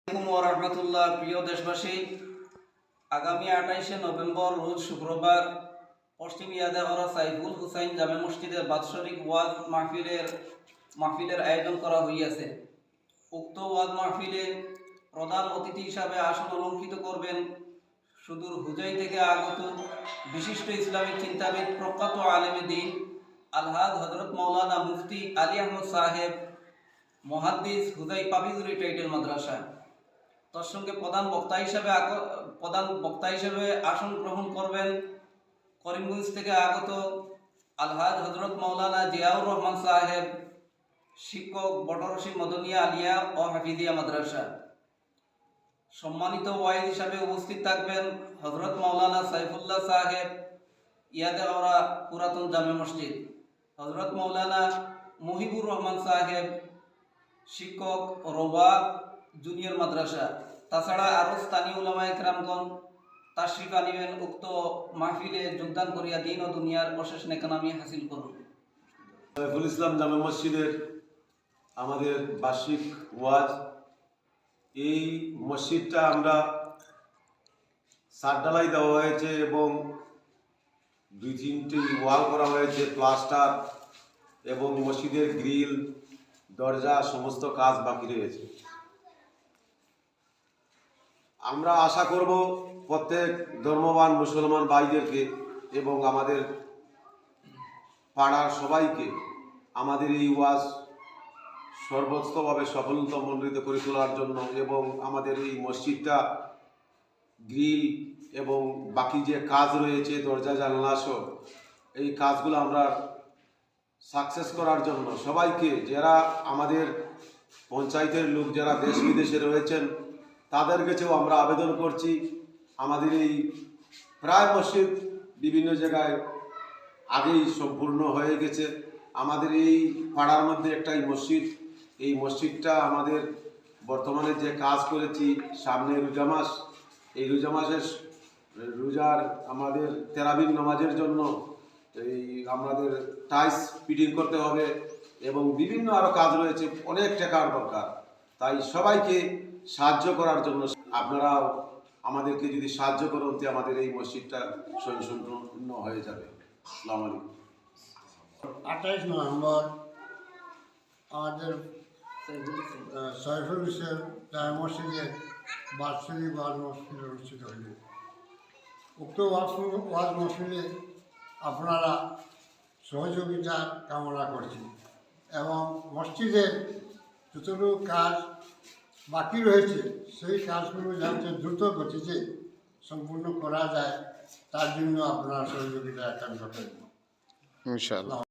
রাহমাতুল্লাহ। প্রিয় দেশবাসী, আগামী 28শে নভেম্বর রোজ শুক্রবার পশ্চিম ইয়াদাগড়া সাইফুল হুসাইন জামে মসজিদে বাৎসরিক ওয়াজ মাহফিলের আয়োজন করা হইয়াছে। উক্ত ওয়াজ মাহফিলে প্রধান অতিথি হিসাবে আসন অলঙ্কৃত করবেন সুদূর হুজাই থেকে আগত বিশিষ্ট ইসলামিক চিন্তাবিদ, প্রখ্যাত আলেমে দ্বীন আলহাজ হযরত মাওলানা মুফতি আলী আহমদ সাহেব, মুহাদ্দিস, হুজাই পাবিজুরি টাইটেল মাদ্রাসা। তার সঙ্গে প্রধান বক্তা হিসেবে আসন গ্রহণ করবেন করিমগঞ্জ থেকে আগত আলহাজ হযরত মাওলানা জিয়াউর রহমান সাহেব, শিক্ষক, বটরশি মদনিয়া আলিয়া ও হাফিজিয়া মাদ্রাসা। সম্মানিত ওয়াইজ হিসাবে উপস্থিত থাকবেন হযরত মাওলানা সাইফুল্লাহ সাহেব, ইয়াদাগড়া পুরাতন জামে মসজিদ, হযরত মাওলানা মুহিবুর রহমান সাহেব, শিক্ষক, রোবা জুনিয়র মাদ্রাসা। তাছাড়া আরও স্থানীয় উলামায়ে কেরামগণ তাশরিফ আনিবেন। উক্ত মাহফিলে যোগদান করিয়া দিন ও দুনিয়ার অশেষ নেকানামি হাসিল করুন। সাইফুল ইসলাম জামে মসজিদের আমাদের বার্ষিক ওয়াজ, এই মসজিদটা আমরা সাতডালাই দেওয়া হয়েছে এবং 2-3টি ওয়াল করা হয়েছে, প্লাস্টার এবং মসজিদের গ্রিল, দরজা সমস্ত কাজ বাকি রয়েছে। আমরা আশা করব প্রত্যেক ধর্মবান মুসলমান ভাইদেরকে এবং আমাদের পাড়ার সবাইকে আমাদের এই ওয়াজ সর্বোচ্চভাবে সফলতামণ্ডিত করে তোলার জন্য এবং আমাদের এই মসজিদটা গ্রিল এবং বাকি যে কাজ রয়েছে দরজা জানলা সহ এই কাজগুলো আমরা সাকসেস করার জন্য সবাইকে, যারা আমাদের পঞ্চায়েতের লোক যারা দেশ বিদেশে রয়েছেন তাদের কাছেও আমরা আবেদন করছি। আমাদের এই প্রায় মসজিদ বিভিন্ন জায়গায় আগেই সম্পূর্ণ হয়ে গেছে। আমাদের এই পাড়ার মধ্যে একটাই মসজিদ, এই মসজিদটা আমাদের বর্তমানে যে কাজ করেছি, সামনে রোজা মাস, এই রোজা মাসের রোজার আমাদের তেরাবির নামাজের জন্য এই আমাদের টাইলস ফিটিং করতে হবে এবং বিভিন্ন আরও কাজ রয়েছে, অনেক টাকার দরকার। তাই সবাইকে সাহায্য করার জন্য আপনারা আমাদেরকে যদি সাহায্য করেন তো আমাদের এই মসজিদটা সম্পূর্ণ হয়ে যাবে। আসসালামু আলাইকুম। 28 নভেম্বর আমাদের সাইফুল ইসলাম জামে মসজিদের বার্ষিক ওয়াজ মাহফিল অনুষ্ঠিত হইল। উক্ত ওয়াজ মাহফিলে আপনারা সহযোগিতা কামনা করছি এবং মসজিদের যতটুকু কাজ বাকি রয়েছে সেই কাজগুলো যাতে দ্রুত গতিতে সম্পূর্ণ করা যায় তার জন্য আপনারা সহযোগিতা একান্ত করবেন ইনশাআল্লাহ।